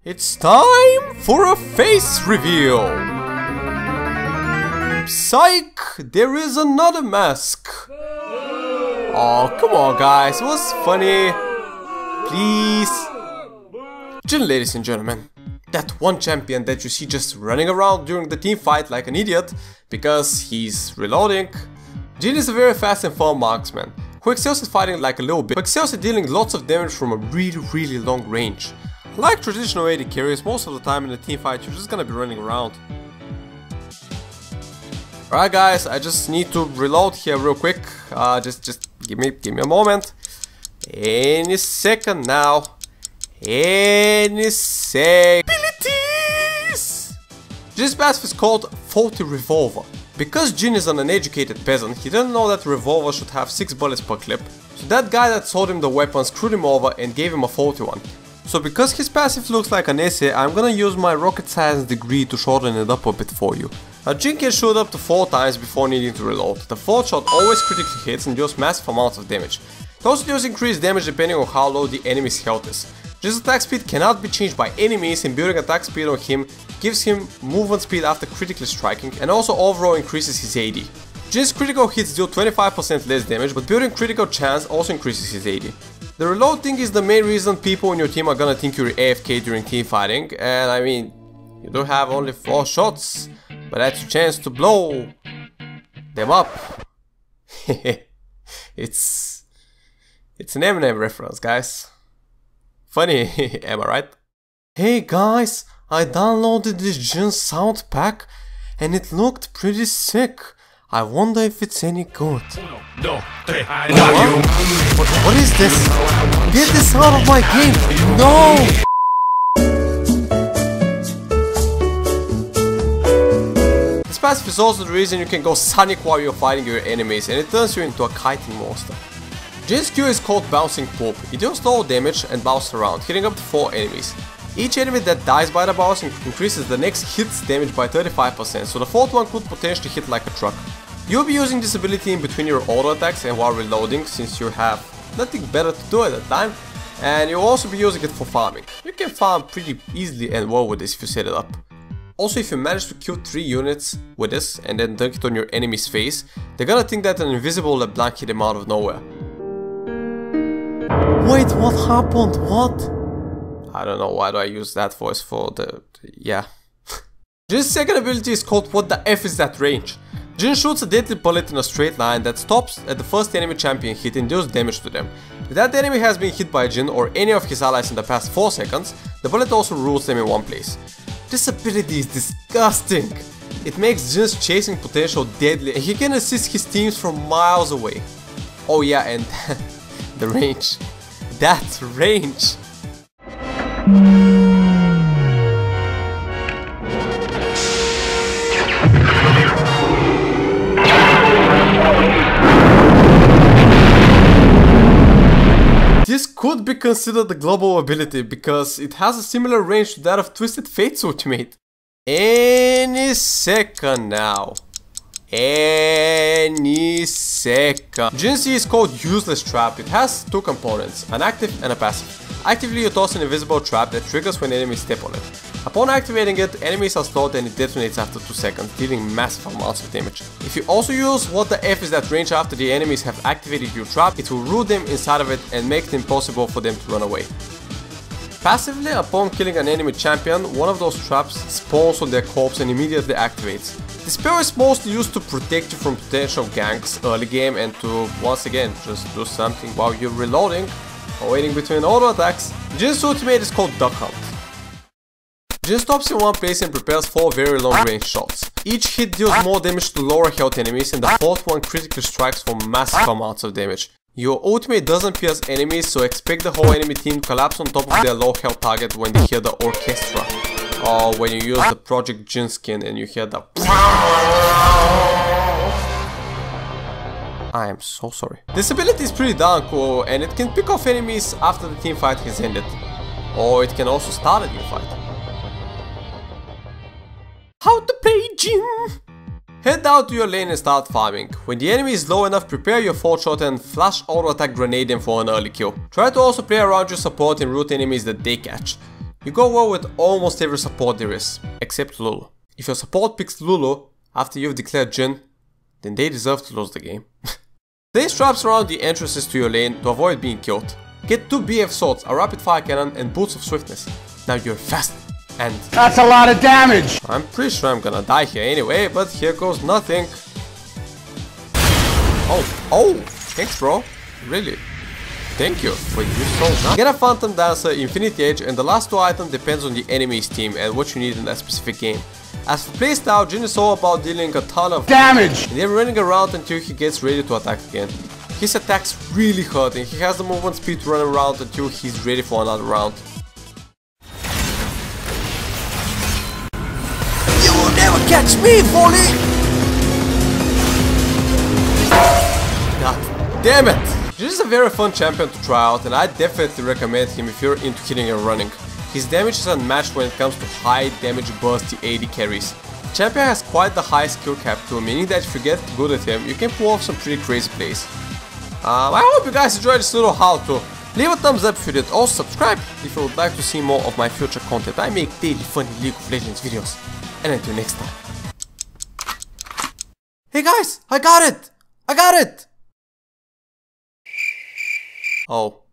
It's time for a face reveal! Psych! There is another mask! Oh, come on guys, it was funny. Please. Jhin, ladies and gentlemen. That one champion that you see just running around during the team fight like an idiot because he's reloading. Jhin is a very fast and fun marksman who excels at fighting like a little bitch, who excels at dealing lots of damage from a really long range. Like traditional AD carries, most of the time in a team fight you're just gonna be running around. Alright guys, I just need to reload here real quick. Just give me a moment. Any second now. Any second. Abilities! Jhin's passive is called Faulty Revolver. Because Jhin is an uneducated peasant, he didn't know that the revolver should have 6 bullets per clip. So that guy that sold him the weapon screwed him over and gave him a faulty one. So because his passive looks like an essay, I'm gonna use my rocket science degree to shorten it up a bit for you. Now Jhin can shoot up to 4 times before needing to reload. The 4th shot always critically hits and deals massive amounts of damage. It also deals increased damage depending on how low the enemy's health is. Jhin's attack speed cannot be changed by any means, and building attack speed on him gives him movement speed after critically striking and also overall increases his AD. Jhin's critical hits deal 25% less damage, but building critical chance also increases his AD. The reload thing is the main reason people in your team are gonna think you're AFK during team fighting, and I mean, you do have only 4 shots, but that's your chance to blow them up. It's an Eminem reference, guys. Funny, am I right? Hey guys, I downloaded this Jhin sound pack and it looked pretty sick. I wonder if it's any good. What is this? Get this out of my game! No! This passive is also the reason you can go Sonic while you're fighting your enemies, and it turns you into a kiting monster. Jhin's Q is called Bouncing Poop. It deals low damage and bounces around, hitting up to 4 enemies. Each enemy that dies by the bounce increases the next hit's damage by 35%, so the 4th one could potentially hit like a truck. You'll be using this ability in between your auto attacks and while reloading, since you have nothing better to do at the time, and you'll also be using it for farming. You can farm pretty easily and well with this if you set it up. Also, if you manage to kill 3 units with this and then dunk it on your enemy's face, they're gonna think that an invisible LeBlanc hit them out of nowhere. Wait, what happened? What? I don't know, why do I use that voice for yeah. Jhin's second ability is called What the F is that range? Jhin shoots a deadly bullet in a straight line that stops at the first enemy champion hit and deals damage to them. If that enemy has been hit by Jhin or any of his allies in the past 4 seconds, the bullet also rules them in one place. This ability is disgusting. It makes Jhin's chasing potential deadly and he can assist his teams from miles away. Oh yeah, and the range. That range! This could be considered a global ability because it has a similar range to that of Twisted Fate's ultimate. Any second now. Any second. Jhin's E is called Useless Trap. It has 2 components, an active and a passive. Actively you toss an invisible trap that triggers when enemies step on it. Upon activating it, enemies are slowed and it detonates after 2 seconds, dealing massive amounts of damage. If you also use What the F is that range after the enemies have activated your trap, it will root them inside of it and make it impossible for them to run away. Passively, upon killing an enemy champion, one of those traps spawns on their corpse and immediately activates. The spell is mostly used to protect you from potential ganks early game and to, once again, just do something while you're reloading or waiting between auto attacks. Jhin's ultimate is called Duck Hunt. Jhin stops in one place and prepares 4 very long range shots. Each hit deals more damage to lower health enemies and the 4th one critically strikes for massive amounts of damage. Your ultimate doesn't pierce enemies, so expect the whole enemy team to collapse on top of their low health target when they hear the orchestra. Or when you use the Project Jhin skin and you hear the I am so sorry. This ability is pretty darn cool and it can pick off enemies after the team fight has ended. Or it can also start a new fight. How to play Jhin? Head down to your lane and start farming. When the enemy is low enough, prepare your 4th shot and flash auto attack grenade them for an early kill. Try to also play around your support and root enemies that they catch. You go well with almost every support there is, except Lulu. If your support picks Lulu after you've declared Jhin, then they deserve to lose the game. Place traps around the entrances to your lane to avoid being killed. Get 2 BF swords, a rapid fire cannon and boots of swiftness. Now you're fast and... That's a lot of damage! I'm pretty sure I'm gonna die here anyway, but here goes nothing. Oh, thanks bro, really. Thank you, but you sold nothing. Get a Phantom Dancer, Infinity Edge, and the last 2 items depends on the enemy's team and what you need in that specific game. As for playstyle, Jhin is all about dealing a ton of damage and then running around until he gets ready to attack again. His attacks really hurt and he has the movement speed to run around until he's ready for another round. You will never catch me, Foley! God damn it! Jhin is a very fun champion to try out and I definitely recommend him if you're into hitting and running. His damage is unmatched when it comes to high damage bursty AD carries. The champion has quite the high skill cap too, meaning that if you get good at him, you can pull off some pretty crazy plays. I hope you guys enjoyed this little how-to. Leave a thumbs up if you did, also subscribe if you would like to see more of my future content. I make daily funny League of Legends videos. And until next time. Hey guys, I got it! I got it! Oh.